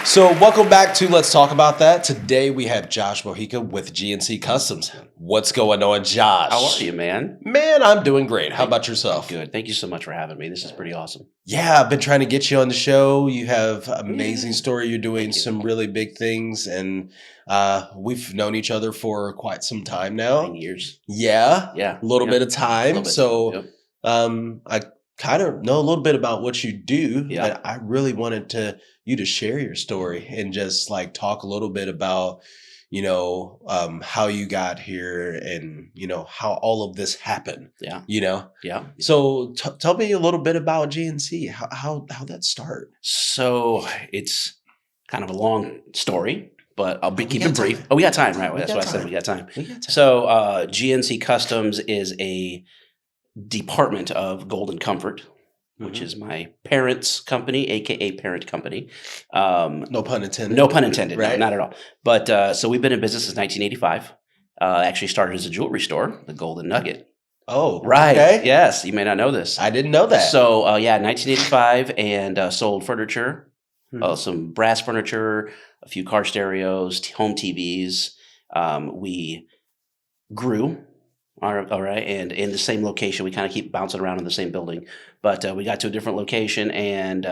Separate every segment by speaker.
Speaker 1: So welcome back to Let's Talk About That. Today we have Josh Mojica with GNC Customs. What's going on, Josh?
Speaker 2: How are you, man?
Speaker 1: Man, I'm doing great. How about yourself?
Speaker 2: Good. Thank you so much for having me. This is pretty awesome.
Speaker 1: Yeah, I've been trying to get you on the show. You have an amazing story. You're doing some really big things, and we've known each other for quite some time now.
Speaker 2: 9 years.
Speaker 1: Yeah,
Speaker 2: Yeah.
Speaker 1: a little bit of time.
Speaker 2: Bit.
Speaker 1: So
Speaker 2: Yep.
Speaker 1: I kind of know a little bit about what you do,
Speaker 2: Yeah.
Speaker 1: but I really wanted you to share your story and just like talk a little bit about, how you got here and, how all of this happened.
Speaker 2: Yeah. Yeah.
Speaker 1: So tell me a little bit about GNC. How that start?
Speaker 2: So it's kind of a long story, but I'll keep it brief.
Speaker 1: Time.
Speaker 2: Oh, we got time, right?
Speaker 1: We
Speaker 2: That's
Speaker 1: got
Speaker 2: why I said
Speaker 1: time.
Speaker 2: we got time.
Speaker 1: We got time.
Speaker 2: So GNC Customs is a department of Golden Comfort, which is my parents' company, aka parent company.
Speaker 1: No pun intended.
Speaker 2: No pun intended.
Speaker 1: Right?
Speaker 2: No, not at all. But so we've been in business since 1985. Actually started as a jewelry store, the Golden Nugget.
Speaker 1: Oh,
Speaker 2: Right.
Speaker 1: Okay.
Speaker 2: Yes, you may not know this.
Speaker 1: I didn't know that.
Speaker 2: So 1985, and sold furniture,
Speaker 1: Hmm.
Speaker 2: some brass furniture, a few car stereos, home TVs. We grew. All right, and in the same location, we kind of keep bouncing around in the same building, but we got to a different location, and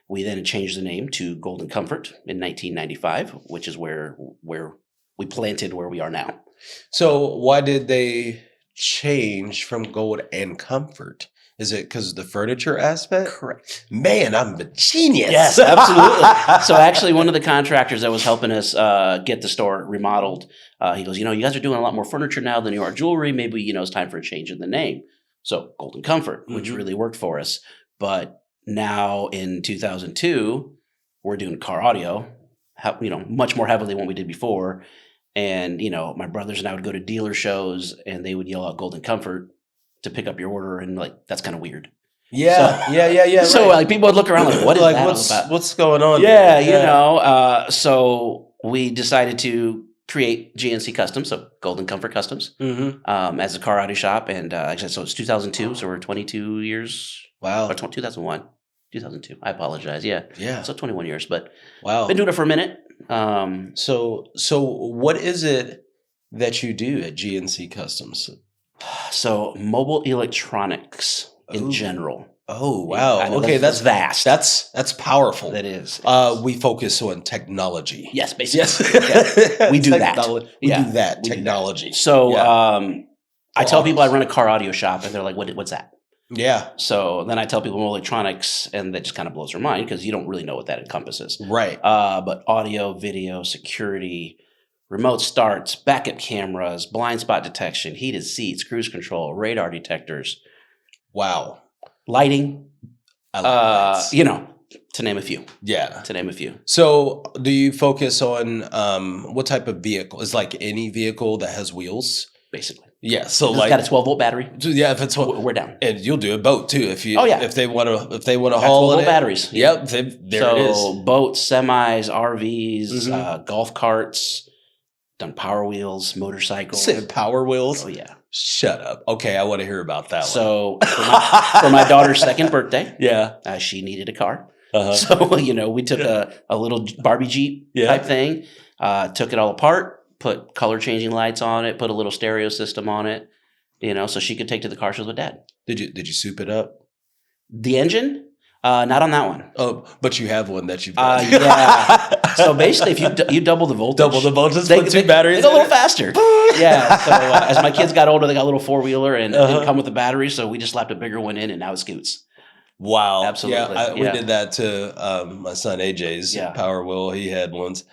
Speaker 2: we then changed the name to Golden Comfort in 1995, which is where we planted where we are now.
Speaker 1: So why did they change from gold and comfort? Is it because of the furniture aspect?
Speaker 2: Correct.
Speaker 1: Man, I'm a genius.
Speaker 2: Yes, absolutely. So actually, one of the contractors that was helping us get the store remodeled, he goes, you guys are doing a lot more furniture now than you are jewelry. Maybe, it's time for a change in the name. So Golden Comfort, which really worked for us. But now in 2002, we're doing car audio, much more heavily than what we did before. And, my brothers and I would go to dealer shows and they would yell out Golden Comfort to pick up your order, and that's kind of weird.
Speaker 1: Yeah.
Speaker 2: So
Speaker 1: right.
Speaker 2: people would look around like, what is that all about?
Speaker 1: What's going on?
Speaker 2: Yeah, so we decided to create GNC Customs, so Golden Comfort Customs, as a car audio shop, and like I said, so it's 2002, so we're 22 years.
Speaker 1: Wow.
Speaker 2: Or 2001, 2002. I apologize. Yeah, so 21 years, but
Speaker 1: Wow.
Speaker 2: been doing it for a minute.
Speaker 1: So what is it that you do at GNC Customs?
Speaker 2: So mobile electronics in general.
Speaker 1: Oh, wow.
Speaker 2: I know
Speaker 1: Okay, that's
Speaker 2: vast.
Speaker 1: That's powerful.
Speaker 2: That is.
Speaker 1: We focus on technology.
Speaker 2: Yes, basically.
Speaker 1: Yes.
Speaker 2: Yeah. We do that.
Speaker 1: We
Speaker 2: Yeah.
Speaker 1: do that.
Speaker 2: We do that.
Speaker 1: Technology.
Speaker 2: So I tell people I
Speaker 1: Awesome.
Speaker 2: run a car audio shop, and they're like, what's that?
Speaker 1: Yeah.
Speaker 2: So then I tell people mobile electronics, and that just kind of blows their mind because you don't really know what that encompasses.
Speaker 1: Right.
Speaker 2: But audio, video, security, remote starts, backup cameras, blind spot detection, heated seats, cruise control, radar detectors,
Speaker 1: Wow.
Speaker 2: lighting,
Speaker 1: I like lights.
Speaker 2: to name a few.
Speaker 1: Yeah.
Speaker 2: To name a few.
Speaker 1: So do you focus on what type of vehicle? Is like any vehicle that has wheels?
Speaker 2: Basically.
Speaker 1: Yeah. So
Speaker 2: It's
Speaker 1: like
Speaker 2: got a 12-volt battery.
Speaker 1: yeah, if it's
Speaker 2: We're down.
Speaker 1: and you'll do a boat too if you
Speaker 2: Oh, yeah.
Speaker 1: if they want to
Speaker 2: Got
Speaker 1: haul
Speaker 2: 12-volt
Speaker 1: it.
Speaker 2: batteries.
Speaker 1: Yep. There it is.
Speaker 2: So boats, semis, RVs, golf carts, done Power Wheels, motorcycles.
Speaker 1: Said Power Wheels.
Speaker 2: Oh yeah.
Speaker 1: Shut up. Okay, I want to hear about that one.
Speaker 2: So for my daughter's second birthday,
Speaker 1: Yeah.
Speaker 2: she needed a car.
Speaker 1: Uh-huh.
Speaker 2: So we took a little Barbie Jeep type thing, took it all apart, put color changing lights on it, put a little stereo system on it, so she could take to the car shows with Dad.
Speaker 1: Did you soup it up?
Speaker 2: The engine. Not on that one.
Speaker 1: Oh, but you have one that you've
Speaker 2: Yeah. So basically, if you double the voltage,
Speaker 1: put two batteries.
Speaker 2: They go a little faster. Yeah. So as my kids got older, they got a little 4-wheeler and it didn't come with a battery, so we just slapped a bigger one in, and now it scoots.
Speaker 1: Wow.
Speaker 2: Absolutely.
Speaker 1: Yeah, we did that to my son AJ's Power Wheel. He had ones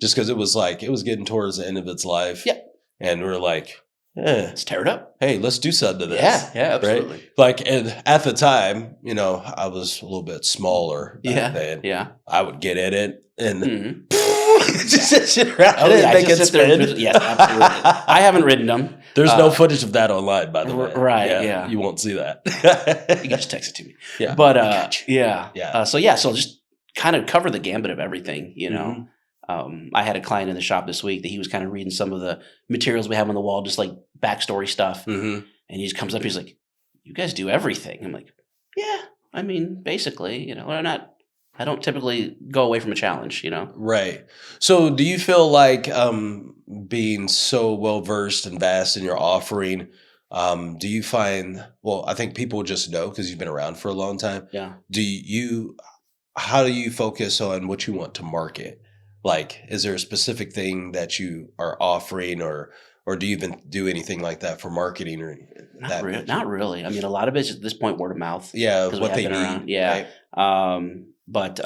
Speaker 1: just because it was getting towards the end of its life.
Speaker 2: Yeah.
Speaker 1: And we were like,
Speaker 2: let's tear it up.
Speaker 1: Hey, let's do something to this.
Speaker 2: Yeah, absolutely.
Speaker 1: Right? Like, and at the time, I was a little bit smaller back then.
Speaker 2: Yeah.
Speaker 1: I would get in it and
Speaker 2: just
Speaker 1: sit around and make it spin.
Speaker 2: Yes, absolutely. I haven't ridden them.
Speaker 1: There's no footage of that online, by the way.
Speaker 2: Right, yeah.
Speaker 1: You won't see that.
Speaker 2: You can just text it to me.
Speaker 1: Yeah.
Speaker 2: But
Speaker 1: Yeah.
Speaker 2: So just kind of cover the gambit of everything, I had a client in the shop this week that he was kind of reading some of the materials we have on the wall, just like backstory stuff. And he just comes up, he's like, you guys do everything. I'm like, yeah, I mean, basically, we're not I don't typically go away from a challenge, you know?
Speaker 1: Right. So do you feel like being so well versed and vast in your offering, do you find, well, I think people just know because you've been around for a long time.
Speaker 2: Yeah.
Speaker 1: Do you, how do you focus on what you want to market? Like, is there a specific thing that you are offering, or do you even do anything like that for marketing or that?
Speaker 2: Not really. I mean, a lot of it's at this point word of mouth
Speaker 1: Yeah,
Speaker 2: because we
Speaker 1: what
Speaker 2: have
Speaker 1: they
Speaker 2: been around.
Speaker 1: need,
Speaker 2: Yeah.
Speaker 1: right?
Speaker 2: But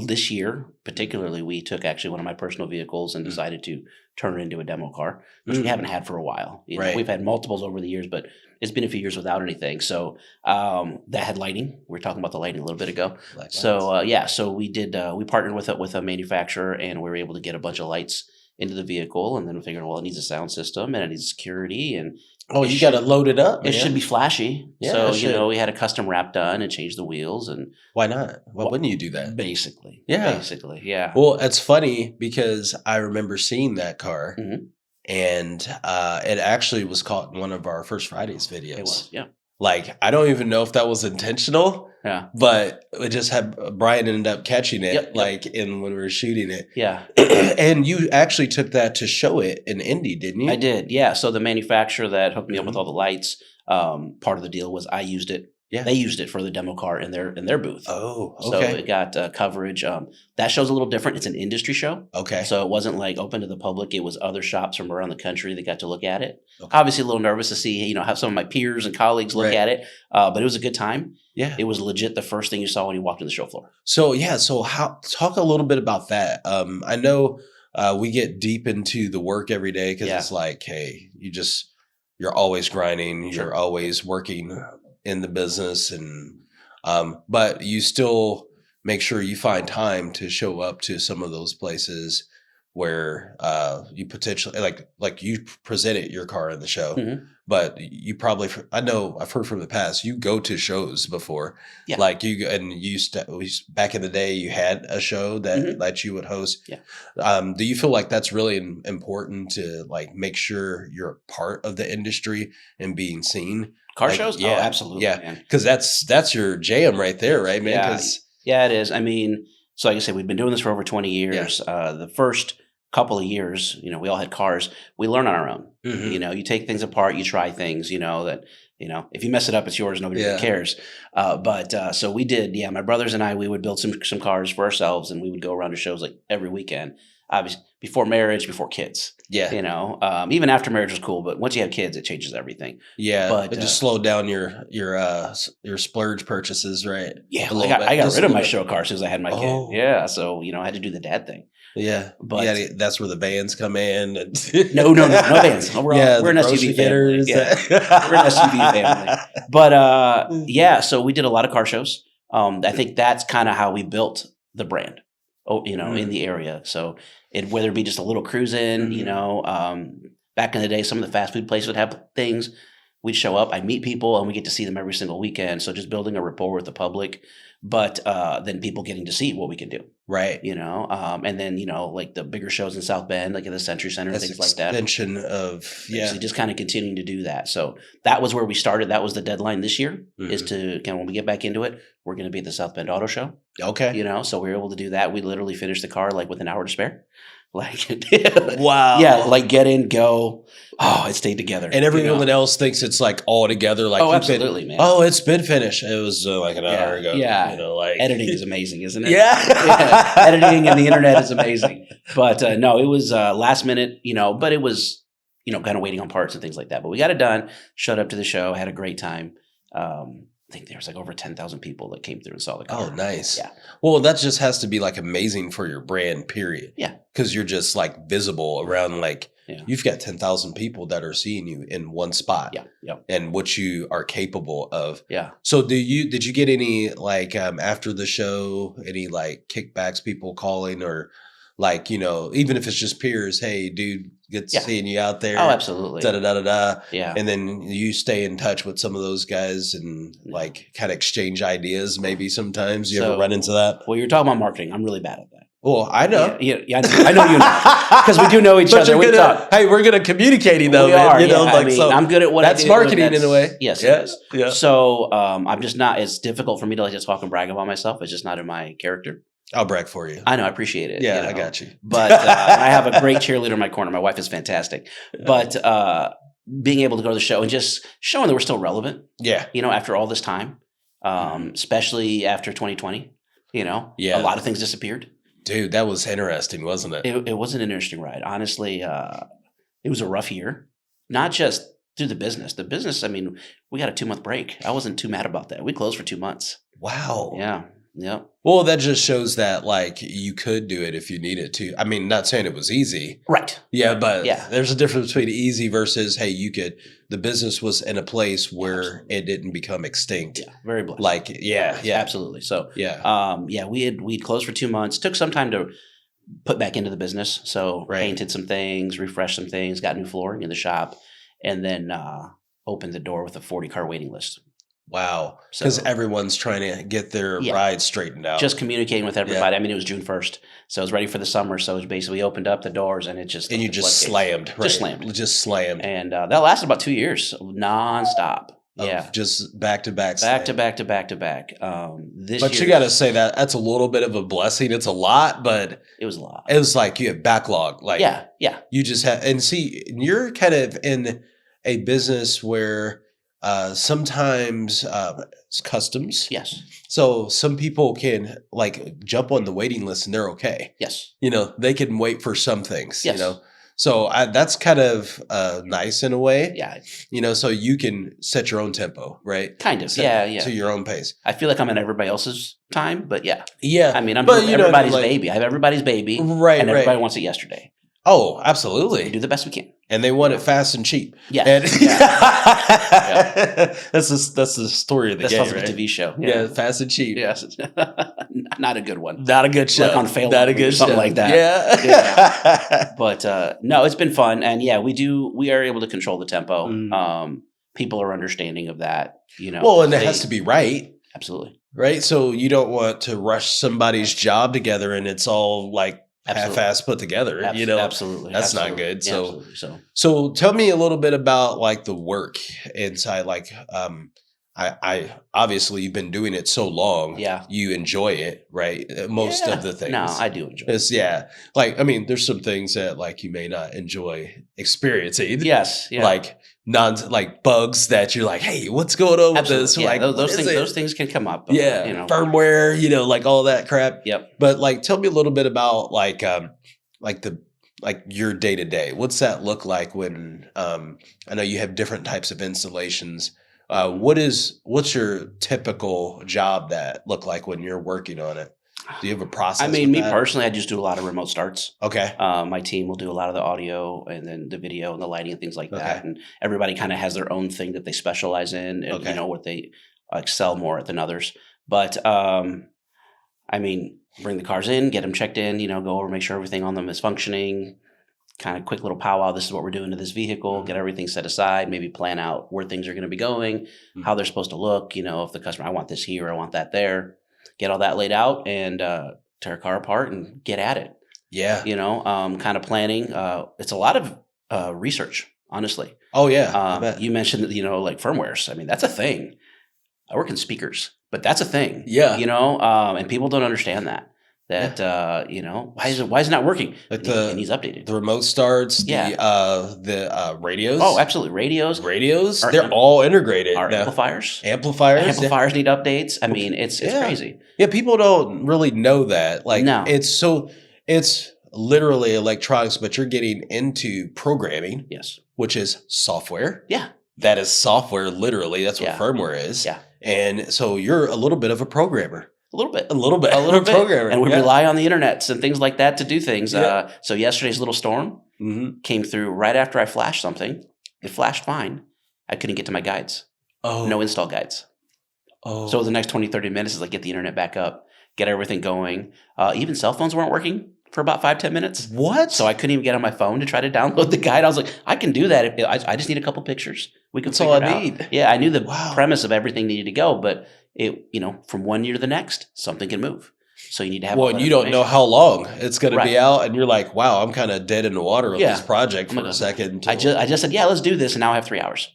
Speaker 2: this year, particularly, we took actually one of my personal vehicles and
Speaker 1: Mm,
Speaker 2: decided to turn it into a demo car, which we
Speaker 1: mm,
Speaker 2: haven't had for a while. You know,
Speaker 1: right.
Speaker 2: we've had multiples over the years, but it's been a few years without anything. So that had lighting. We were talking about the lighting a little bit ago.
Speaker 1: Black lights.
Speaker 2: So yeah, so we did. We partnered with a manufacturer, and we were able to get a bunch of lights into the vehicle, and then we figured, well, it needs a sound system and it needs security, and
Speaker 1: Oh,
Speaker 2: it
Speaker 1: you got to
Speaker 2: should
Speaker 1: load it up,
Speaker 2: it should
Speaker 1: man.
Speaker 2: be flashy.
Speaker 1: Yeah,
Speaker 2: So,
Speaker 1: it should.
Speaker 2: we had a custom wrap done and changed the wheels and
Speaker 1: Why not? Why
Speaker 2: what
Speaker 1: wouldn't you do that? Yeah.
Speaker 2: basically, yeah.
Speaker 1: Well, it's funny because I remember seeing that car,
Speaker 2: Mhm.
Speaker 1: and it actually was caught in one of our First Fridays
Speaker 2: It
Speaker 1: videos.
Speaker 2: was, yeah,
Speaker 1: Like, I don't even know if that was intentional,
Speaker 2: yeah,
Speaker 1: but it just had Brian ended up catching it,
Speaker 2: yep, yep,
Speaker 1: like in when we were shooting it.
Speaker 2: yeah.
Speaker 1: And you actually took that to show it in Indy, didn't
Speaker 2: I
Speaker 1: you?
Speaker 2: did, yeah. So the manufacturer that hooked me up with
Speaker 1: Hmm.
Speaker 2: all the lights, part of the deal was I used it.
Speaker 1: Yeah.
Speaker 2: They used it for the demo car in their booth.
Speaker 1: Oh,
Speaker 2: So
Speaker 1: okay.
Speaker 2: it got coverage. That show's a little different. It's an industry show.
Speaker 1: Okay.
Speaker 2: So it wasn't like open to the public. It was other shops from around the country that got to look at it.
Speaker 1: Okay.
Speaker 2: Obviously, a little nervous to see, have some of my peers and colleagues look
Speaker 1: Right.
Speaker 2: at it. But it was a good time.
Speaker 1: Yeah.
Speaker 2: It was legit the first thing you saw when you walked in the show floor.
Speaker 1: So yeah, so how talk a little bit about that. I know we get deep into the work every day because
Speaker 2: Yeah,
Speaker 1: it's like, hey, you're always grinding,
Speaker 2: sure.
Speaker 1: you're always working in the business, and but you still make sure you find time to show up to some of those places where you potentially like you presented your car in the show,
Speaker 2: Mhm.
Speaker 1: but you probably, I know I've heard from the past, you go to shows before,
Speaker 2: Yeah.
Speaker 1: like and you used to, back in the day you had a show
Speaker 2: Mhm.
Speaker 1: that you would host.
Speaker 2: Yeah.
Speaker 1: Do you feel like that's really important to like make sure you're a part of the industry and being seen?
Speaker 2: Car
Speaker 1: Like,
Speaker 2: shows? Oh,
Speaker 1: yeah,
Speaker 2: absolutely,
Speaker 1: yeah,
Speaker 2: man.
Speaker 1: because that's your jam right there, right, man?
Speaker 2: Yeah.
Speaker 1: Because
Speaker 2: Yeah, it is. I mean, so like I said, we've been doing this for over 20
Speaker 1: yeah,
Speaker 2: years. The first couple of years, we all had cars. We learn on our own.
Speaker 1: hmm,
Speaker 2: You take things apart, you try things, if you mess it up, it's yours. Nobody really
Speaker 1: yeah,
Speaker 2: cares. So we did, yeah, my brothers and I, we would build some cars for ourselves and we would go around to shows like every weekend. Obviously, before marriage, before kids,
Speaker 1: yeah,
Speaker 2: even after marriage was cool. But once you have kids, it changes everything.
Speaker 1: yeah.
Speaker 2: But
Speaker 1: It just slowed down your splurge purchases, right?
Speaker 2: yeah,
Speaker 1: A little bit,
Speaker 2: I got
Speaker 1: just a
Speaker 2: rid of
Speaker 1: little
Speaker 2: my
Speaker 1: bit.
Speaker 2: show car as soon as I had my kid.
Speaker 1: Oh,
Speaker 2: Yeah. So, I had to do the dad thing.
Speaker 1: yeah,
Speaker 2: But
Speaker 1: yeah. That's where the vans come in. And
Speaker 2: no vans.
Speaker 1: yeah,
Speaker 2: We're
Speaker 1: the
Speaker 2: an
Speaker 1: grocery
Speaker 2: SUV family.
Speaker 1: getters.
Speaker 2: Yeah. We're an SUV family. But yeah, so we did a lot of car shows. I think that's kind of how we built the brand. Oh, in the area. So whether it be just a little cruise in, back in the day, some of the fast food places would have things. We'd show up, I'd meet people, and we get to see them every single weekend. So just building a rapport with the public, but then people getting to see what we can do.
Speaker 1: Right.
Speaker 2: And then like the bigger shows in South Bend, like at the Century Center,
Speaker 1: That's
Speaker 2: things like that.
Speaker 1: extension of
Speaker 2: Basically just kind of continuing to do that. So that was where we started. That was the deadline this year, is
Speaker 1: Mhm.
Speaker 2: to kind of, when we get back into it, we're going to be at the South Bend Auto Show.
Speaker 1: Okay.
Speaker 2: So we were able to do that. We literally finished the car like with an hour to spare. Like,
Speaker 1: Wow.
Speaker 2: yeah, like get in, go. Oh, it stayed together.
Speaker 1: And everyone else thinks it's like all together. Like,
Speaker 2: Oh,
Speaker 1: you've been-
Speaker 2: absolutely, man.
Speaker 1: oh, it's been finished. It was like an hour ago.
Speaker 2: Yeah.
Speaker 1: Like
Speaker 2: Editing is amazing, isn't it?
Speaker 1: Yeah.
Speaker 2: Yeah. Editing and the internet is amazing. But no, it was last minute, but it was, kind of waiting on parts and things like that. But we got it done, showed up to the show, had a great time. I think there was like over 10,000 people that came through and saw the car.
Speaker 1: Oh, nice.
Speaker 2: Yeah.
Speaker 1: Well, that just has to be like amazing for your brand, period.
Speaker 2: Yeah.
Speaker 1: Because you're just like visible around, like
Speaker 2: Yeah.
Speaker 1: you've got 10,000 people that are seeing you in one spot.
Speaker 2: Yeah. Yeah.
Speaker 1: And what you are capable of.
Speaker 2: Yeah.
Speaker 1: So did you get any like after the show, any like kickbacks, people calling, or like, even if it's just peers, hey dude, good
Speaker 2: Yeah.
Speaker 1: seeing you out there.
Speaker 2: Oh, absolutely.
Speaker 1: Da da da da da.
Speaker 2: Yeah.
Speaker 1: And then you stay in touch with some of those guys and like kind of exchange ideas maybe sometimes. You ever
Speaker 2: So-
Speaker 1: run into that?
Speaker 2: Well, you're talking about marketing. I'm really bad at that.
Speaker 1: Well, I know.
Speaker 2: Yeah, I know you know. Because we do know each
Speaker 1: But
Speaker 2: other.
Speaker 1: you're
Speaker 2: We
Speaker 1: good at-
Speaker 2: talk.
Speaker 1: hey, we're good at communicating though,
Speaker 2: We
Speaker 1: man.
Speaker 2: are,
Speaker 1: You know,
Speaker 2: yeah.
Speaker 1: like
Speaker 2: I mean,
Speaker 1: so
Speaker 2: I'm good at what
Speaker 1: that's
Speaker 2: I do.
Speaker 1: marketing
Speaker 2: and
Speaker 1: in a way.
Speaker 2: Yes,
Speaker 1: Yeah.
Speaker 2: it is.
Speaker 1: Yeah.
Speaker 2: So I'm just not, it's difficult for me to like just talk and brag about myself. It's just not in my character.
Speaker 1: I'll brag for you.
Speaker 2: I know, I appreciate it.
Speaker 1: Yeah,
Speaker 2: you know?
Speaker 1: I got you.
Speaker 2: But I have a great cheerleader in my corner. My wife is fantastic. But being able to go to the show and just showing that we're still relevant,
Speaker 1: Yeah.
Speaker 2: after all this time, especially after 2020,
Speaker 1: Yeah.
Speaker 2: a lot of things disappeared.
Speaker 1: Dude, that was interesting, wasn't it?
Speaker 2: It was an interesting ride. Honestly, it was a rough year, not just through the business. The business, I mean, we got a 2-month break. I wasn't too mad about that. We closed for 2 months.
Speaker 1: Wow.
Speaker 2: Yeah. Yep.
Speaker 1: Well, that just shows that like you could do it if you needed to. I mean, not saying it was easy.
Speaker 2: Right.
Speaker 1: Yeah, but
Speaker 2: Yeah.
Speaker 1: there's a difference between easy versus, hey, the business was in a place where
Speaker 2: Absolutely.
Speaker 1: it didn't become extinct.
Speaker 2: Yeah. Very blessed.
Speaker 1: Like, yeah.
Speaker 2: Absolutely. So,
Speaker 1: Yeah.
Speaker 2: we'd closed for 2 months. Took some time to put back into the business. So
Speaker 1: Right.
Speaker 2: painted some things, refreshed some things, got new flooring in the shop, and then opened the door with a 40-car waiting list.
Speaker 1: Wow.
Speaker 2: So
Speaker 1: Because everyone's trying to get their
Speaker 2: Yeah.
Speaker 1: ride straightened out.
Speaker 2: just communicating with everybody. I mean, it was June 1st, so it was ready for the summer. So it was basically opened up the doors, and it just
Speaker 1: and you
Speaker 2: opened the
Speaker 1: just
Speaker 2: floodgates.
Speaker 1: slammed. Right?
Speaker 2: Just slammed.
Speaker 1: Just slammed.
Speaker 2: And that lasted about 2 years, nonstop. Yeah,
Speaker 1: Just back to back.
Speaker 2: back to back to back to back. This
Speaker 1: But you
Speaker 2: year's-
Speaker 1: got to say that's a little bit of a blessing. It's a lot, but
Speaker 2: it was a lot.
Speaker 1: it was like you have backlog. Like
Speaker 2: Yeah.
Speaker 1: you just have, and see, you're kind of in a business where sometimes it's customs.
Speaker 2: Yes.
Speaker 1: So some people can like jump on the waiting list and they're okay.
Speaker 2: Yes.
Speaker 1: They can wait for some things.
Speaker 2: Yes.
Speaker 1: So that's kind of nice in a way.
Speaker 2: Yeah.
Speaker 1: So you can set your own tempo, right?
Speaker 2: Kind of.
Speaker 1: Set
Speaker 2: Yeah.
Speaker 1: to your own pace.
Speaker 2: I feel like I'm in everybody else's time, but yeah.
Speaker 1: Yeah.
Speaker 2: I mean, I'm
Speaker 1: But,
Speaker 2: everybody's
Speaker 1: like-
Speaker 2: baby. I have everybody's baby,
Speaker 1: Right.
Speaker 2: and everybody
Speaker 1: Right.
Speaker 2: wants it yesterday.
Speaker 1: Oh,
Speaker 2: We
Speaker 1: absolutely.
Speaker 2: do the best we can.
Speaker 1: And they want it fast and cheap.
Speaker 2: Yeah.
Speaker 1: And
Speaker 2: Yeah.
Speaker 1: that's the story of the
Speaker 2: That
Speaker 1: game,
Speaker 2: sounds like
Speaker 1: right?
Speaker 2: a TV show.
Speaker 1: Yeah, fast and cheap.
Speaker 2: Yes. Not a good one.
Speaker 1: Not a good show.
Speaker 2: Like on Fail
Speaker 1: Not a
Speaker 2: Up or
Speaker 1: good
Speaker 2: something
Speaker 1: show.
Speaker 2: like that.
Speaker 1: Yeah.
Speaker 2: But no, it's been fun, and yeah, we are able to control the tempo.
Speaker 1: Mm.
Speaker 2: People are understanding of that.
Speaker 1: Well, and it has to be right.
Speaker 2: Absolutely.
Speaker 1: Right? So you don't want to rush somebody's job together and it's all like
Speaker 2: Absolutely.
Speaker 1: half-assed put together.
Speaker 2: Absolutely.
Speaker 1: That's not
Speaker 2: Absolutely.
Speaker 1: good.
Speaker 2: Yeah,
Speaker 1: So
Speaker 2: absolutely.
Speaker 1: So tell me a little bit about like the work inside. Like, I obviously you've been doing it so long.
Speaker 2: Yeah.
Speaker 1: You enjoy it, right? Most of the things.
Speaker 2: No, I do enjoy it.
Speaker 1: It's, yeah. Like, I mean, there's some things that like you may not enjoy experiencing.
Speaker 2: Yes. Yeah.
Speaker 1: Like like bugs that you're like, hey, what's going on with this?
Speaker 2: Yeah,
Speaker 1: Like
Speaker 2: those
Speaker 1: what is
Speaker 2: things.
Speaker 1: it?
Speaker 2: Those things can come up.
Speaker 1: Yeah. Firmware, like all that crap.
Speaker 2: Yep.
Speaker 1: But like, tell me a little bit about like your day to day. What's that look like when I know you have different types of installations. What's your typical job that look like when you're working on it? Do you have a process?
Speaker 2: I mean,
Speaker 1: with
Speaker 2: me
Speaker 1: that?
Speaker 2: personally, I just do a lot of remote starts.
Speaker 1: Okay.
Speaker 2: My team will do a lot of the audio and then the video and the lighting and things like that.
Speaker 1: Okay.
Speaker 2: And everybody kind of has their own thing that they specialize in and,
Speaker 1: Okay.
Speaker 2: what they excel more at than others. But, I mean, bring the cars in, get them checked in, go over, make sure everything on them is functioning. Kind of quick little powwow. This is what we're doing to this vehicle. Get everything set aside. Maybe plan out where things are going to be going, how they're supposed to look. If the customer, I want this here, I want that there. Get all that laid out and tear a car apart and get at it.
Speaker 1: Yeah.
Speaker 2: Kind of planning. It's a lot of research, honestly.
Speaker 1: Oh yeah. I bet.
Speaker 2: You mentioned like firmwares. I mean, that's a thing. I work in speakers, but that's a thing.
Speaker 1: Yeah.
Speaker 2: And people don't understand that. Why is it not working?
Speaker 1: Like
Speaker 2: it needs updated.
Speaker 1: The remote starts.
Speaker 2: Yeah.
Speaker 1: The radios.
Speaker 2: Oh, absolutely. Radios.
Speaker 1: They're all integrated.
Speaker 2: Our
Speaker 1: now.
Speaker 2: amplifiers.
Speaker 1: Amplifiers
Speaker 2: Need updates. I mean, it's crazy.
Speaker 1: Yeah, people don't really know that. Like,
Speaker 2: No.
Speaker 1: it's literally electronics, but you're getting into programming,
Speaker 2: Yes.
Speaker 1: which is software.
Speaker 2: Yeah.
Speaker 1: That is software, literally. That's what
Speaker 2: Yeah.
Speaker 1: firmware is.
Speaker 2: Yeah.
Speaker 1: And so you're a little bit of a programmer.
Speaker 2: A little bit.
Speaker 1: A little bit.
Speaker 2: A little bit.
Speaker 1: programmer.
Speaker 2: And we
Speaker 1: Yeah.
Speaker 2: rely on the internet and things like that to do things.
Speaker 1: Yeah.
Speaker 2: So yesterday's little storm
Speaker 1: Mhm.
Speaker 2: came through right after I flashed something. It flashed fine. I couldn't get to my guides.
Speaker 1: Oh.
Speaker 2: No install guides.
Speaker 1: Oh.
Speaker 2: So the next 20, 30 minutes is like get the internet back up, get everything going. Even cell phones weren't working for about 5-10 minutes.
Speaker 1: What?
Speaker 2: So I couldn't even get on my phone to try to download the guide. I was like, I can do that. I just need a couple pictures. We can
Speaker 1: That's
Speaker 2: figure
Speaker 1: all
Speaker 2: it
Speaker 1: I
Speaker 2: out.
Speaker 1: need.
Speaker 2: Yeah, I knew the
Speaker 1: Wow.
Speaker 2: premise of everything needed to go, but it, from one year to the next, something can move. So you need to have.
Speaker 1: Well, and you don't know how long it's going to be
Speaker 2: Right.
Speaker 1: out, and you're like, "Wow, I'm kind of dead in the water with
Speaker 2: Yeah.
Speaker 1: this project
Speaker 2: I'm
Speaker 1: for
Speaker 2: like,
Speaker 1: a second."
Speaker 2: I just said, yeah, let's do this, and now I have 3 hours.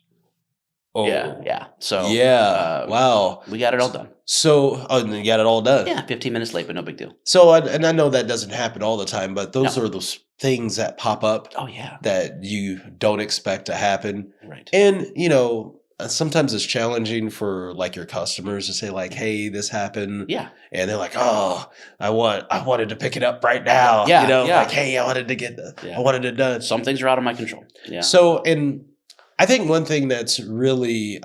Speaker 1: Oh,
Speaker 2: Yeah. So
Speaker 1: yeah. Wow.
Speaker 2: we got it all done.
Speaker 1: So, and you got it all done.
Speaker 2: Yeah, 15 minutes late, but no big deal.
Speaker 1: So, and I know that doesn't happen all the time, but those
Speaker 2: No.
Speaker 1: are those things that pop up
Speaker 2: Oh yeah.
Speaker 1: that you don't expect to happen.
Speaker 2: Right.
Speaker 1: And, sometimes it's challenging for like your customers to say like, "Hey, this happened."
Speaker 2: Yeah.
Speaker 1: And they're like, "Oh, I wanted to pick it up right now."
Speaker 2: Yeah, yeah.
Speaker 1: Like, "Hey, I wanted to I wanted it done."
Speaker 2: Some things are out of my control. Yeah.
Speaker 1: So, and I think one thing that's really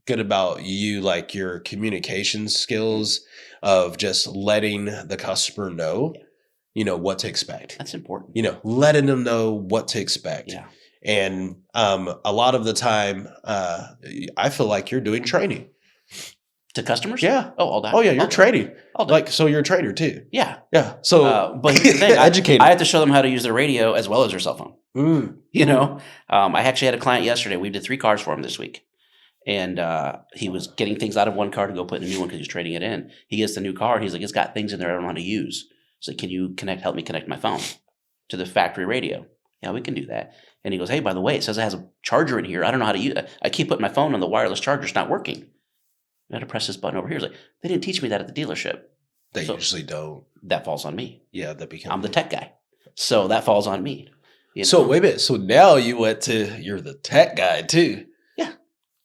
Speaker 1: good about you, like your communication skills of just letting the customer know, what to expect.
Speaker 2: That's important.
Speaker 1: Letting them know what to expect.
Speaker 2: Yeah.
Speaker 1: And a lot of the time, I feel like you're doing training.
Speaker 2: To customers?
Speaker 1: Yeah.
Speaker 2: Oh, all day.
Speaker 1: Oh, yeah, you're training.
Speaker 2: All day.
Speaker 1: Like, so you're a trainer too.
Speaker 2: Yeah.
Speaker 1: Yeah. So,
Speaker 2: but here's the thing.
Speaker 1: educated.
Speaker 2: I have to show them how to use their radio as well as their cell phone.
Speaker 1: Mm.
Speaker 2: I actually had a client yesterday. We did 3 cars for him this week. And he was getting things out of one car to go put in a new one because he's trading it in. He gets the new car. And he's like, it's got things in there I don't know how to use. So can you help me connect my phone to the factory radio? Yeah, we can do that. And he goes, hey, by the way, it says it has a charger in here. I don't know how to use it. I keep putting my phone on the wireless charger. It's not working. I had to press this button over here. He's like, they didn't teach me that at the dealership.
Speaker 1: They usually don't.
Speaker 2: That falls on me.
Speaker 1: Yeah, that becomes.
Speaker 2: I'm the tech guy. So that falls on me.
Speaker 1: So wait a minute. So now you're the tech guy too.
Speaker 2: Yeah.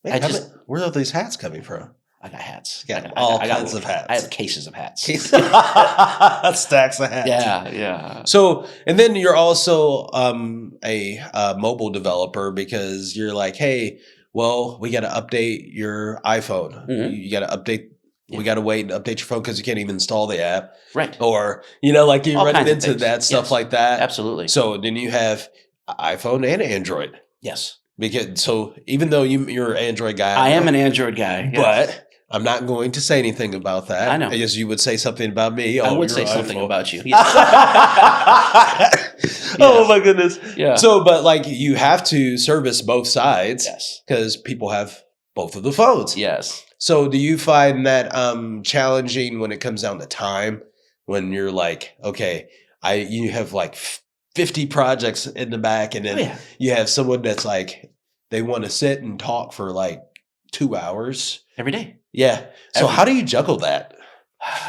Speaker 1: Man, where are these hats coming from?
Speaker 2: I got hats.
Speaker 1: You got all kinds of hats.
Speaker 2: I have cases of hats.
Speaker 1: Stacks of hats.
Speaker 2: Yeah.
Speaker 1: So, and then you're also a mobile developer because you're like, hey, well, we got to update your iPhone.
Speaker 2: Mhm.
Speaker 1: You got to update.
Speaker 2: Yeah.
Speaker 1: We got to wait and update your phone because you can't even install the app.
Speaker 2: Right.
Speaker 1: Or, like you
Speaker 2: All
Speaker 1: run
Speaker 2: kinds of
Speaker 1: into
Speaker 2: things.
Speaker 1: that stuff
Speaker 2: Yes.
Speaker 1: like that.
Speaker 2: Absolutely.
Speaker 1: So then you have iPhone and Android.
Speaker 2: Yes.
Speaker 1: So even though you're an Android guy,
Speaker 2: I am an Android guy. Yes.
Speaker 1: but I'm not going to say anything about that.
Speaker 2: I know.
Speaker 1: I guess you would say something about me.
Speaker 2: I would
Speaker 1: you're
Speaker 2: say
Speaker 1: an
Speaker 2: something
Speaker 1: iPhone.
Speaker 2: about you.
Speaker 1: Oh my goodness.
Speaker 2: Yeah.
Speaker 1: So, but like you have to service both sides
Speaker 2: Yes.
Speaker 1: because people have both of the phones.
Speaker 2: Yes.
Speaker 1: So do you find that challenging when it comes down to time? When you're like, okay, you have like 50 projects in the back, and then you have someone that's like, they want to sit and talk for like 2 hours.
Speaker 2: Every day.
Speaker 1: Yeah. So how do you juggle that?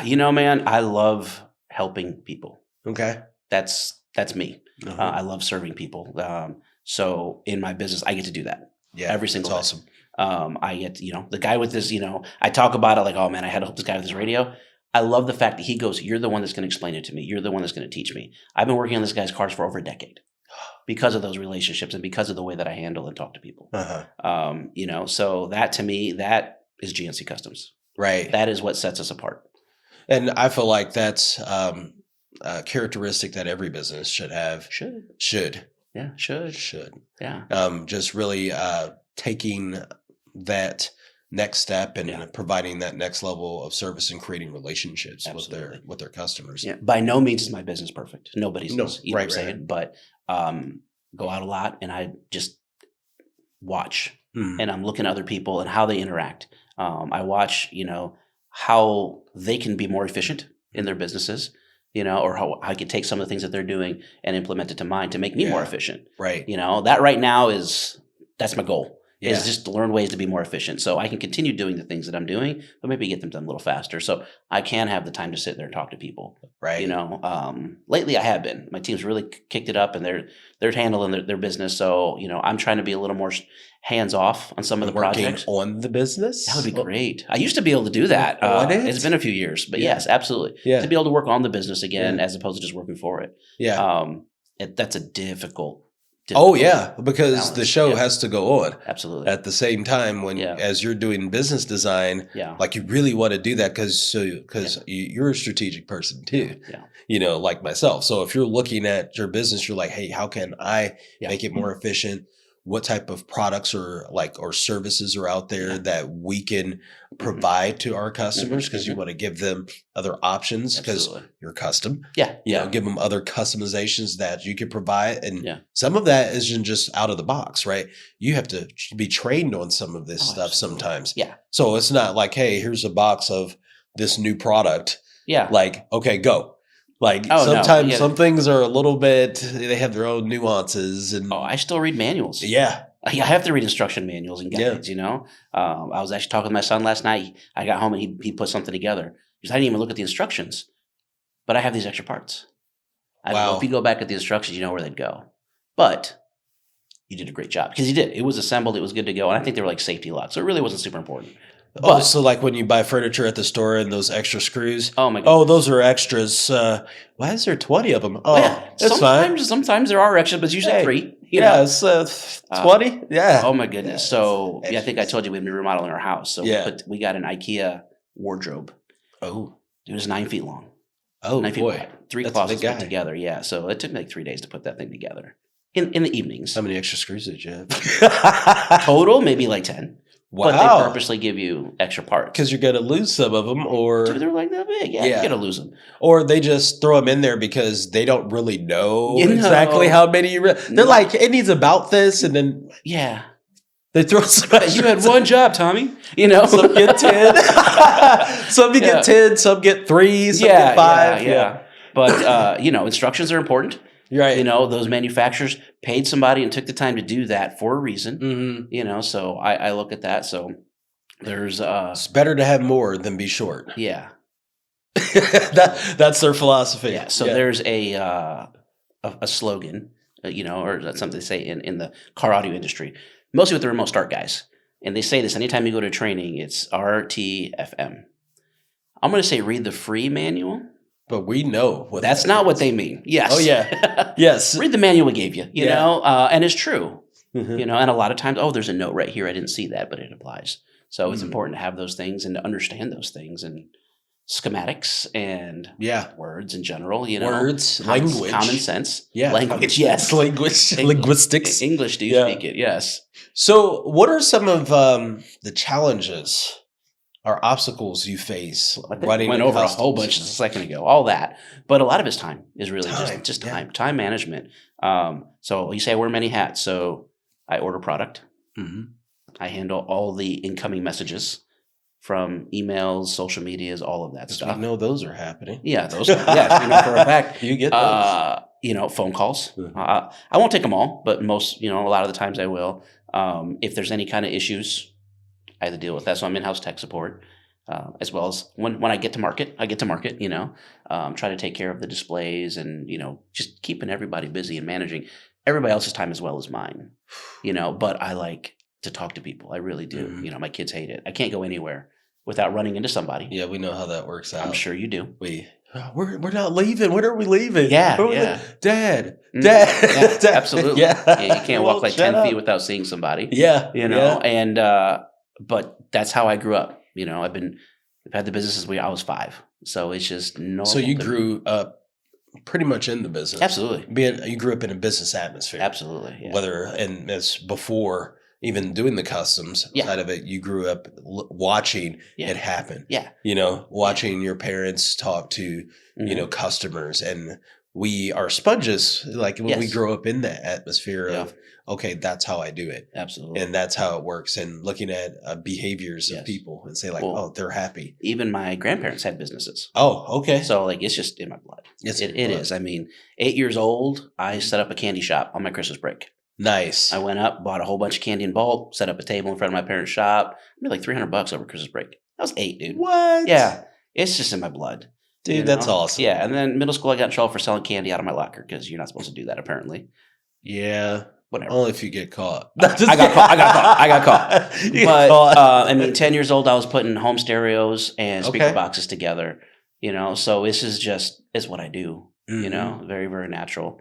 Speaker 2: Man, I love helping people.
Speaker 1: Okay.
Speaker 2: That's me.
Speaker 1: Uh-huh.
Speaker 2: I love serving people. So in my business, I get to do that.
Speaker 1: Yeah.
Speaker 2: Every single
Speaker 1: That's
Speaker 2: day.
Speaker 1: awesome.
Speaker 2: I get, the guy with this, I talk about it like, oh man, I had to help this guy with his radio. I love the fact that he goes, you're the one that's going to explain it to me. You're the one that's going to teach me. I've been working on this guy's cars for over a decade because of those relationships and because of the way that I handle and talk to people.
Speaker 1: Uh-huh.
Speaker 2: So that to me, that is GNC Customs.
Speaker 1: Right.
Speaker 2: That is what sets us apart.
Speaker 1: And I feel like that's a characteristic that every business should have. Should.
Speaker 2: Yeah. Should. Yeah.
Speaker 1: Just really taking that next step and providing that next level of service and creating relationships with their customers.
Speaker 2: Yeah. By no means is my business perfect. Nobody's is. You know
Speaker 1: right,
Speaker 2: what I'm saying? But go out a lot and I just watch and I'm looking at other people and how they interact. I watch, how they can be more efficient in their businesses, or how I could take some of the things that they're doing and implement it to mine to make me more efficient.
Speaker 1: Right.
Speaker 2: That right now that's my goal.
Speaker 1: Yeah.
Speaker 2: Is just to learn ways to be more efficient. So I can continue doing the things that I'm doing, but maybe get them done a little faster. So I can have the time to sit there and talk to people.
Speaker 1: Right.
Speaker 2: Lately I have been. My team's really kicked it up and they're handling their business. So, I'm trying to be a little more hands off on some of the projects.
Speaker 1: On the business?
Speaker 2: That would be great. I used to be able to do that. It's been a few years, but yes, absolutely.
Speaker 1: Yeah.
Speaker 2: To be able to work on the business again as opposed to just working for it.
Speaker 1: Yeah.
Speaker 2: That's a difficult
Speaker 1: Oh yeah, because
Speaker 2: balance.
Speaker 1: the show has to go on
Speaker 2: Absolutely.
Speaker 1: at the same time when as you're doing business design.
Speaker 2: Yeah.
Speaker 1: Like you really want to do that because you're a strategic person too.
Speaker 2: Yeah.
Speaker 1: Like myself. So if you're looking at your business, you're like, hey, how can I make it more efficient? What type of products or services are out there that we can provide to our customers? Because you want to give them other options because you're custom.
Speaker 2: Yeah.
Speaker 1: Give them other customizations that you can provide. And some of that isn't just out of the box, right? You have to be trained on some of this stuff sometimes.
Speaker 2: Yeah.
Speaker 1: So it's not like, hey, here's a box of this new product.
Speaker 2: Yeah.
Speaker 1: Like, okay, go. Like sometimes some things are a little bit, they have their own nuances and
Speaker 2: I still read manuals.
Speaker 1: Yeah.
Speaker 2: I have to read instruction manuals and
Speaker 1: Yeah.
Speaker 2: guides, I was actually talking with my son last night. I got home and he put something together. He said, I didn't even look at the instructions, but I have these extra parts. I go,
Speaker 1: Wow.
Speaker 2: if you go back at the instructions, you know where they'd go. But you did a great job because you did. It was assembled. It was good to go. And I think they were like safety locks. So it really wasn't super important.
Speaker 1: Oh,
Speaker 2: But,
Speaker 1: so like when you buy furniture at the store and those extra screws.
Speaker 2: oh my
Speaker 1: Oh,
Speaker 2: goodness.
Speaker 1: those are extras. Why is there 20 of them? Oh,
Speaker 2: Yeah,
Speaker 1: that's fine.
Speaker 2: sometimes there are extras, but it's usually
Speaker 1: Hey,
Speaker 2: 3.
Speaker 1: Yeah, it's 20. Yeah.
Speaker 2: Oh my goodness. So
Speaker 1: Extras.
Speaker 2: I think I told you we've been remodeling our house. So
Speaker 1: Yeah.
Speaker 2: we got an IKEA wardrobe.
Speaker 1: Oh.
Speaker 2: It was 9 feet long.
Speaker 1: Oh,
Speaker 2: 9 feet
Speaker 1: boy.
Speaker 2: wide. 3
Speaker 1: That's a
Speaker 2: closets
Speaker 1: big
Speaker 2: put
Speaker 1: guy.
Speaker 2: together. Yeah. So it took me like 3 days to put that thing together in the evenings.
Speaker 1: How many extra screws did you have?
Speaker 2: Total, maybe like 10.
Speaker 1: Wow.
Speaker 2: But they purposely give you extra parts.
Speaker 1: Because you're going to lose some of them, or
Speaker 2: Dude, they're like that big. Yeah,
Speaker 1: Yeah.
Speaker 2: you're going to lose them.
Speaker 1: or they just throw them in there because they don't really know
Speaker 2: You know.
Speaker 1: exactly how many they're like, it needs about this, and then
Speaker 2: Yeah.
Speaker 1: they throw some
Speaker 2: You had one job, Tommy.
Speaker 1: Some get 10. Some
Speaker 2: Yeah.
Speaker 1: get 10, some get 3, some get 5.
Speaker 2: Yeah. But, instructions are important.
Speaker 1: You're right.
Speaker 2: Those manufacturers paid somebody and took the time to do that for a reason.
Speaker 1: Mm-hmm.
Speaker 2: So I look at that. So there's,
Speaker 1: It's better to have more than be short.
Speaker 2: yeah.
Speaker 1: That's their philosophy.
Speaker 2: Yeah. So there's a slogan, or that's something they say in the car audio industry, mostly with the remote start guys. And they say this anytime you go to training, it's RTFM. I'm going to say read the free manual.
Speaker 1: But we know what
Speaker 2: That's
Speaker 1: that
Speaker 2: not
Speaker 1: is.
Speaker 2: what they mean. Yes.
Speaker 1: Oh, yeah. Yes.
Speaker 2: Read the manual we gave you,
Speaker 1: Yeah.
Speaker 2: and it's true.
Speaker 1: Mhm.
Speaker 2: And a lot of times, there's a note right here. I didn't see that, but it applies. So it's
Speaker 1: Mhm.
Speaker 2: important to have those things and to understand those things and schematics and
Speaker 1: Yeah.
Speaker 2: words in general,
Speaker 1: Words,
Speaker 2: common,
Speaker 1: language.
Speaker 2: common sense.
Speaker 1: Yeah.
Speaker 2: Language, yes.
Speaker 1: Language. Linguistics.
Speaker 2: English, do you
Speaker 1: Yeah.
Speaker 2: speak it? Yes.
Speaker 1: So, what are some of the challenges or obstacles you face
Speaker 2: I think we
Speaker 1: running
Speaker 2: went over a
Speaker 1: customs?
Speaker 2: whole bunch a second ago, all that. But a lot of it's time is really
Speaker 1: Time,
Speaker 2: just
Speaker 1: yeah.
Speaker 2: time management. So you say I wear many hats. So I order product.
Speaker 1: Mhm.
Speaker 2: I handle all the incoming messages from emails, social medias, all of that
Speaker 1: 'Cause
Speaker 2: stuff.
Speaker 1: we know those are happening.
Speaker 2: Yeah, those. Yes, for a fact.
Speaker 1: You get those.
Speaker 2: Phone calls.
Speaker 1: Mhm.
Speaker 2: I won't take them all, but most, a lot of the times I will. If there's any kind of issues, I have to deal with that. So I'm in-house tech support, as well as when I get to market, try to take care of the displays and, just keeping everybody busy and managing everybody else's time as well as mine, but I like to talk to people. I really do.
Speaker 1: Mhm.
Speaker 2: My kids hate it. I can't go anywhere without running into somebody.
Speaker 1: Yeah, we know how that works out.
Speaker 2: I'm sure you do.
Speaker 1: We're not leaving. When are we leaving?
Speaker 2: Yeah,
Speaker 1: When are we
Speaker 2: yeah.
Speaker 1: Dad.
Speaker 2: Mhm.
Speaker 1: Dad.
Speaker 2: Yeah,
Speaker 1: Dad.
Speaker 2: absolutely.
Speaker 1: Yeah.
Speaker 2: You can't walk like
Speaker 1: Shut
Speaker 2: 10
Speaker 1: up.
Speaker 2: feet without seeing somebody.
Speaker 1: Yeah.
Speaker 2: And but that's how I grew up. I've had the business since I was 5. So it's just normal.
Speaker 1: So you
Speaker 2: to me.
Speaker 1: grew up pretty much in the business.
Speaker 2: Absolutely.
Speaker 1: You grew up in a business atmosphere.
Speaker 2: Absolutely. Yeah.
Speaker 1: And as before even doing the customs
Speaker 2: Yeah.
Speaker 1: side of it, you grew up watching
Speaker 2: Yeah.
Speaker 1: it happen.
Speaker 2: Yeah.
Speaker 1: Watching your parents talk to,
Speaker 2: Mhm.
Speaker 1: customers, and we are sponges. Like when we
Speaker 2: Yes.
Speaker 1: grow up in that atmosphere
Speaker 2: Yeah.
Speaker 1: of, okay, that's how I do it.
Speaker 2: Absolutely.
Speaker 1: And that's how it works. And looking at behaviors
Speaker 2: Yes.
Speaker 1: of people and say like,
Speaker 2: Well,
Speaker 1: oh, they're happy.
Speaker 2: Even my grandparents had businesses.
Speaker 1: Oh, okay.
Speaker 2: So it's just in my blood.
Speaker 1: It's
Speaker 2: It
Speaker 1: blood.
Speaker 2: is. 8 years old, I set up a candy shop on my Christmas break.
Speaker 1: Nice.
Speaker 2: I went up, bought a whole bunch of candy in bulk, set up a table in front of my parents' shop. I made like $300 over Christmas break. I was 8, dude.
Speaker 1: What?
Speaker 2: Yeah. It's just in my blood.
Speaker 1: Dude, that's awesome.
Speaker 2: Yeah. And then middle school, I got in trouble for selling candy out of my locker because you're not supposed to do that, apparently.
Speaker 1: Yeah.
Speaker 2: Whatever.
Speaker 1: Only if you get caught.
Speaker 2: I got caught.
Speaker 1: You get
Speaker 2: But
Speaker 1: caught.
Speaker 2: 10 years old, I was putting home stereos and speaker
Speaker 1: Okay.
Speaker 2: boxes together. So this is it's what I do.
Speaker 1: Mhm.
Speaker 2: Very, very natural.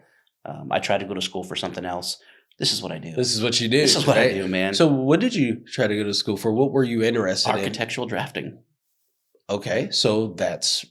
Speaker 2: I tried to go to school for something else. This is what I do.
Speaker 1: This is what you do.
Speaker 2: This is what I
Speaker 1: right?
Speaker 2: do, man.
Speaker 1: So what did you try to go to school for? What were you interested in?
Speaker 2: Architectural drafting.
Speaker 1: Okay. So that's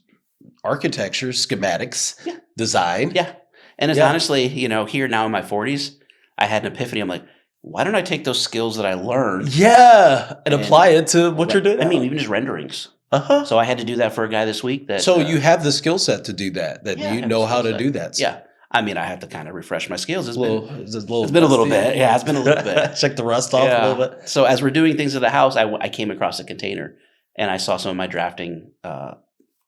Speaker 1: architecture, schematics,
Speaker 2: Yeah.
Speaker 1: design.
Speaker 2: Yeah. And it's
Speaker 1: Yeah.
Speaker 2: honestly, here now in my 40s, I had an epiphany. I'm like, why don't I take those skills that I learned?
Speaker 1: Yeah. And
Speaker 2: And-
Speaker 1: apply it to what you're doing.
Speaker 2: I mean, even just renderings.
Speaker 1: uh-huh.
Speaker 2: So I had to do that for a guy this week.
Speaker 1: So you have the skill set to do that,
Speaker 2: Yeah, I
Speaker 1: you
Speaker 2: have
Speaker 1: know
Speaker 2: the
Speaker 1: how
Speaker 2: skill
Speaker 1: to
Speaker 2: set.
Speaker 1: do that.
Speaker 2: Yeah. I have to kind of refresh my skills.
Speaker 1: It's a little
Speaker 2: bit. Yeah, it's been a little bit.
Speaker 1: Check the rust off a little bit.
Speaker 2: So as we're doing things at the house, I came across a container and I saw some of my drafting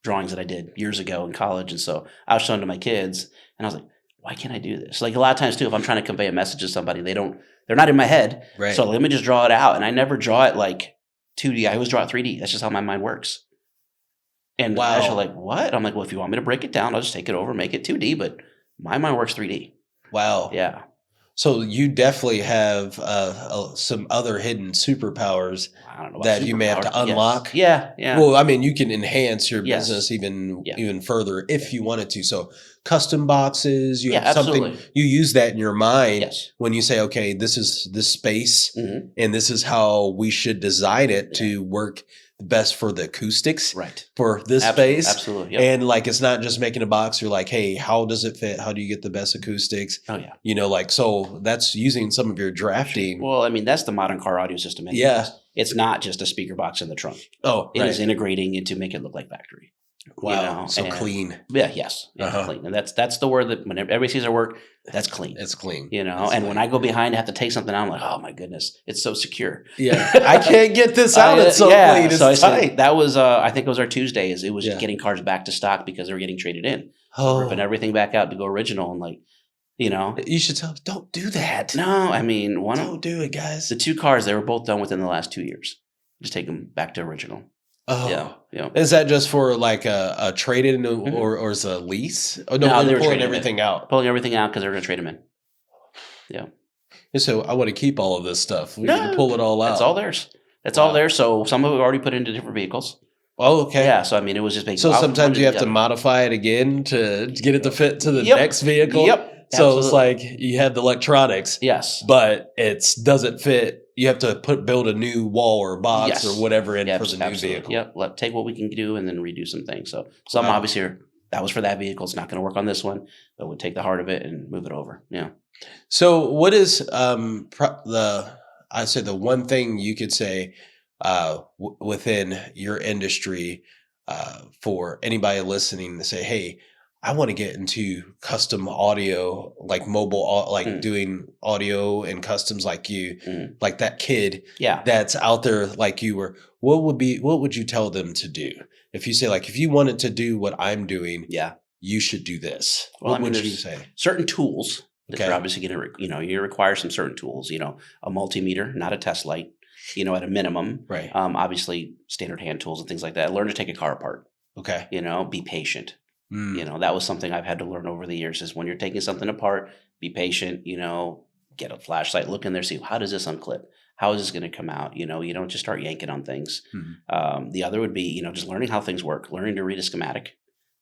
Speaker 2: drawings that I did years ago in college. And so I was showing to my kids and I was like, why can't I do this? Like a lot of times too, if I'm trying to convey a message to somebody, they don't They're not in my head.
Speaker 1: Right.
Speaker 2: So let me just draw it out. And I never draw it like 2D. I always draw it 3D. That's just how my mind works. And
Speaker 1: Wow.
Speaker 2: I was like, what? I'm like, well, if you want me to break it down, I'll just take it over, make it 2D. But my mind works 3D.
Speaker 1: Wow.
Speaker 2: Yeah.
Speaker 1: So you definitely have some other hidden superpowers
Speaker 2: I don't know about
Speaker 1: that you may have to
Speaker 2: superpowers.
Speaker 1: unlock.
Speaker 2: Yes. Yeah.
Speaker 1: Well, I mean, you can enhance your
Speaker 2: Yes.
Speaker 1: business even
Speaker 2: Yeah.
Speaker 1: further if you wanted to. So custom boxes, you
Speaker 2: Yeah,
Speaker 1: have something,
Speaker 2: absolutely.
Speaker 1: you use that in your mind
Speaker 2: Yes.
Speaker 1: when you say, okay, this is this space
Speaker 2: Mhm.
Speaker 1: and this is how we should design it to work best for the acoustics
Speaker 2: Right.
Speaker 1: for this
Speaker 2: Absolutely.
Speaker 1: space.
Speaker 2: Absolutely. Yep.
Speaker 1: And like, it's not just making a box. You're like, hey, how does it fit? How do you get the best acoustics?
Speaker 2: Oh, yeah.
Speaker 1: You know, like, so that's using some of your drafting.
Speaker 2: Well, I mean, that's the modern car audio system. Anyways.
Speaker 1: Yeah.
Speaker 2: It's not just a speaker box in the trunk.
Speaker 1: Oh,
Speaker 2: It
Speaker 1: right.
Speaker 2: is integrating it to make it look like factory.
Speaker 1: Wow.
Speaker 2: know,
Speaker 1: So
Speaker 2: and-
Speaker 1: clean.
Speaker 2: Yeah, yes. Yeah,
Speaker 1: Uh-huh.
Speaker 2: clean. And that's the word that whenever everybody sees our work, that's clean.
Speaker 1: It's clean.
Speaker 2: You know,
Speaker 1: It's
Speaker 2: and
Speaker 1: clean.
Speaker 2: when I go behind, I have to take something out. I'm like, oh my goodness, it's so secure.
Speaker 1: Yeah. I can't get this out. It's so
Speaker 2: yeah.
Speaker 1: clean. It's
Speaker 2: So I
Speaker 1: tight.
Speaker 2: said, that was, I think it was our Tuesday. It was
Speaker 1: Yeah.
Speaker 2: getting cars back to stock because they were getting traded in.
Speaker 1: Oh,
Speaker 2: Ripping everything back out to go original and like, you know.
Speaker 1: you should tell them, don't do that.
Speaker 2: No, I mean,
Speaker 1: Don't do it, guys.
Speaker 2: the 2 cars, they were both done within the last 2 years. Just take them back to original.
Speaker 1: Oh.
Speaker 2: Yeah. Yeah.
Speaker 1: Is that just for like a trade-in
Speaker 2: Mhm.
Speaker 1: or is it a lease? Oh,
Speaker 2: No, they
Speaker 1: they're
Speaker 2: were
Speaker 1: pulling
Speaker 2: trading
Speaker 1: everything out.
Speaker 2: Pulling everything out because they're going to trade them in.
Speaker 1: And so I want to keep all of this stuff. We
Speaker 2: No,
Speaker 1: need to pull it all out.
Speaker 2: That's all theirs. That's
Speaker 1: Wow.
Speaker 2: all there. So some of it we already put into different vehicles.
Speaker 1: Oh, okay.
Speaker 2: Yeah. So I mean, it was just making.
Speaker 1: So sometimes you have to
Speaker 2: together.
Speaker 1: modify it again to get it to fit to the
Speaker 2: Yep.
Speaker 1: next vehicle.
Speaker 2: Yep.
Speaker 1: So it's
Speaker 2: absolutely.
Speaker 1: like you have the electronics,
Speaker 2: Yes.
Speaker 1: but it doesn't fit. You have to build a new wall or box
Speaker 2: Yes.
Speaker 1: or whatever in
Speaker 2: Yeah,
Speaker 1: for the new
Speaker 2: absolutely.
Speaker 1: vehicle.
Speaker 2: Yep. Take what we can do and then redo some things. So some
Speaker 1: Wow.
Speaker 2: obviously that was for that vehicle. It's not going to work on this one, but we'll take the heart of it and move it over. Yeah.
Speaker 1: So what is I'd say the one thing you could say within your industry for anybody listening to say, hey, I want to get into custom audio, like mobile, like doing audio and customs like you, like that kid
Speaker 2: Yeah.
Speaker 1: that's out there like you were. What would you tell them to do? If you say like, if you wanted to do what I'm doing,
Speaker 2: Yeah.
Speaker 1: you should do this.
Speaker 2: Well,
Speaker 1: What
Speaker 2: I mean,
Speaker 1: would you
Speaker 2: there's
Speaker 1: say?
Speaker 2: certain tools that
Speaker 1: Okay.
Speaker 2: you're obviously going to, you require some certain tools, a multimeter, not a test light, at a minimum.
Speaker 1: Right.
Speaker 2: Obviously standard hand tools and things like that. Learn to take a car apart,
Speaker 1: Okay.
Speaker 2: be patient.
Speaker 1: Mm.
Speaker 2: That was something I've had to learn over the years is when you're taking something apart, be patient, get a flashlight, look in there, see how does this unclip? How is this going to come out? You don't just start yanking on things. The other would be, just learning how things work, learning to read a schematic,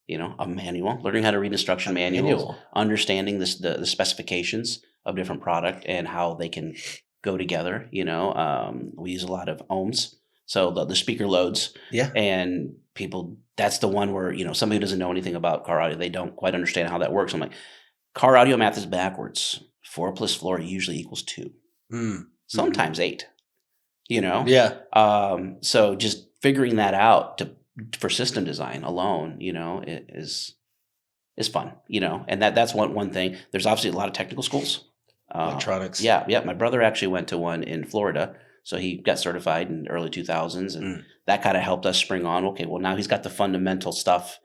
Speaker 2: a manual, learning how to read instruction manuals,
Speaker 1: Manual.
Speaker 2: understanding the specifications of different product and how they can go together. We use a lot of ohms. So the speaker loads.
Speaker 1: Yeah.
Speaker 2: And people, that's the one where, somebody who doesn't know anything about car audio, they don't quite understand how that works. I'm like, car audio math is backwards. 4 plus 4 usually equals 2. Sometimes 8,
Speaker 1: Yeah.
Speaker 2: So just figuring that out for system design alone, is fun, and that's one thing. There's obviously a lot of technical schools.
Speaker 1: Electronics.
Speaker 2: Yeah. My brother actually went to one in Florida. So he got certified in the early 2000s, and that kind of helped us spring on. Okay, well, now he's got the fundamental stuff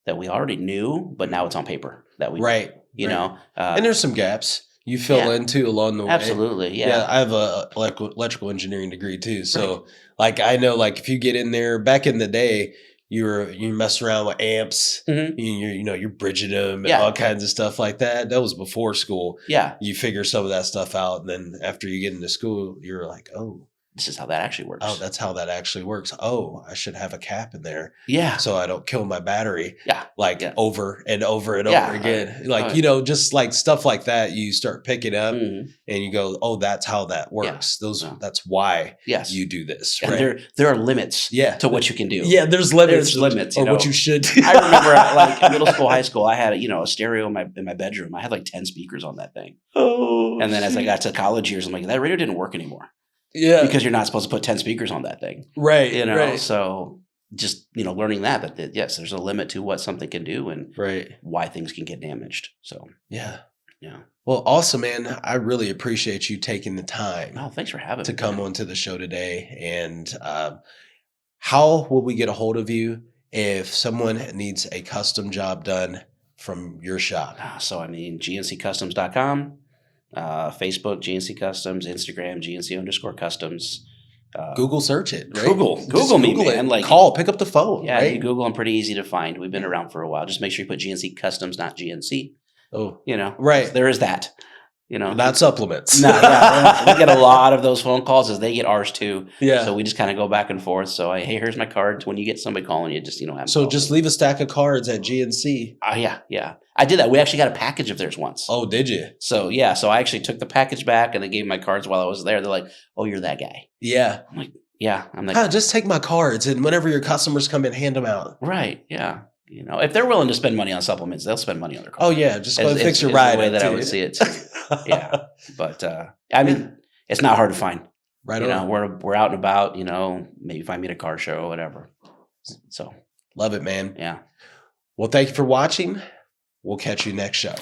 Speaker 2: that we already knew, but now it's on paper that we
Speaker 1: Right. And there's some gaps you fill into along the way.
Speaker 2: Absolutely, yeah.
Speaker 1: I have a electrical engineering degree too. So like I know like if you get in there back in the day, you mess around with amps, you're bridging them and all kinds of stuff like that. That was before school.
Speaker 2: Yeah.
Speaker 1: You figure some of that stuff out, and then after you get into school, you're like, oh,
Speaker 2: This is how that actually works.
Speaker 1: oh, that's how that actually works. Oh, I should have a cap in there
Speaker 2: Yeah.
Speaker 1: so I don't kill my battery.
Speaker 2: Yeah.
Speaker 1: Like over and over and
Speaker 2: Yeah.
Speaker 1: over again. Like,
Speaker 2: Oh.
Speaker 1: just like stuff like that, you start picking up
Speaker 2: Mhm.
Speaker 1: and you go, oh, that's how that works.
Speaker 2: Yeah.
Speaker 1: That's why
Speaker 2: Yes.
Speaker 1: you do this.
Speaker 2: And
Speaker 1: Right.
Speaker 2: there are limits
Speaker 1: Yeah.
Speaker 2: to what you can do.
Speaker 1: Yeah, there's limits.
Speaker 2: There's limits,
Speaker 1: Or what you should do.
Speaker 2: I remember like in middle school, high school, I had a stereo in my bedroom. I had like 10 speakers on that thing.
Speaker 1: Oh,
Speaker 2: And then as I got to college years, I'm like, that radio didn't work anymore
Speaker 1: yeah.
Speaker 2: because you're not supposed to put 10 speakers on that thing.
Speaker 1: Right. Right.
Speaker 2: So just, learning that yes, there's a limit to what something can do and
Speaker 1: Right.
Speaker 2: why things can get damaged. So,
Speaker 1: Yeah.
Speaker 2: yeah.
Speaker 1: Well, awesome, man. I really appreciate you taking the time
Speaker 2: Oh, thanks for having
Speaker 1: to
Speaker 2: me.
Speaker 1: come onto the show today. And how will we get a hold of you if someone needs a custom job done from your shop?
Speaker 2: So, GNCcustoms.com. Facebook, GNC Customs, Instagram, GNC_Customs.
Speaker 1: Google search it. Right?
Speaker 2: Google me,
Speaker 1: Google
Speaker 2: man.
Speaker 1: it.
Speaker 2: Like,
Speaker 1: call, pick up the phone.
Speaker 2: Yeah,
Speaker 1: right?
Speaker 2: you Google them, pretty easy to find. We've been around for a while. Just make sure you put GNC Customs, not GNC.
Speaker 1: Oh,
Speaker 2: right. There is that.
Speaker 1: Not supplements.
Speaker 2: No, yeah, we get a lot of those phone calls as they get ours too.
Speaker 1: Yeah.
Speaker 2: So we just kind of go back and forth. So hey, here's my card. When you get somebody calling you, just have.
Speaker 1: So just leave a stack of cards at GNC.
Speaker 2: Yeah. I did that. We actually got a package of theirs once.
Speaker 1: Oh, did you?
Speaker 2: So yeah. So I actually took the package back and they gave my cards while I was there. They're like, "Oh, you're that guy."
Speaker 1: Yeah.
Speaker 2: I'm like, yeah. I'm like,
Speaker 1: just take my cards and whenever your customers come in, hand them out.
Speaker 2: Right. Yeah. If they're willing to spend money on supplements, they'll spend money on their cards.
Speaker 1: Oh yeah, just go and fix your ride.
Speaker 2: The way that I would see it. Yeah, but I mean, it's not hard to find.
Speaker 1: Right.
Speaker 2: We're out and about. Maybe find me at a car show or whatever. So
Speaker 1: love it, man.
Speaker 2: Yeah.
Speaker 1: Well, thank you for watching. We'll catch you next show.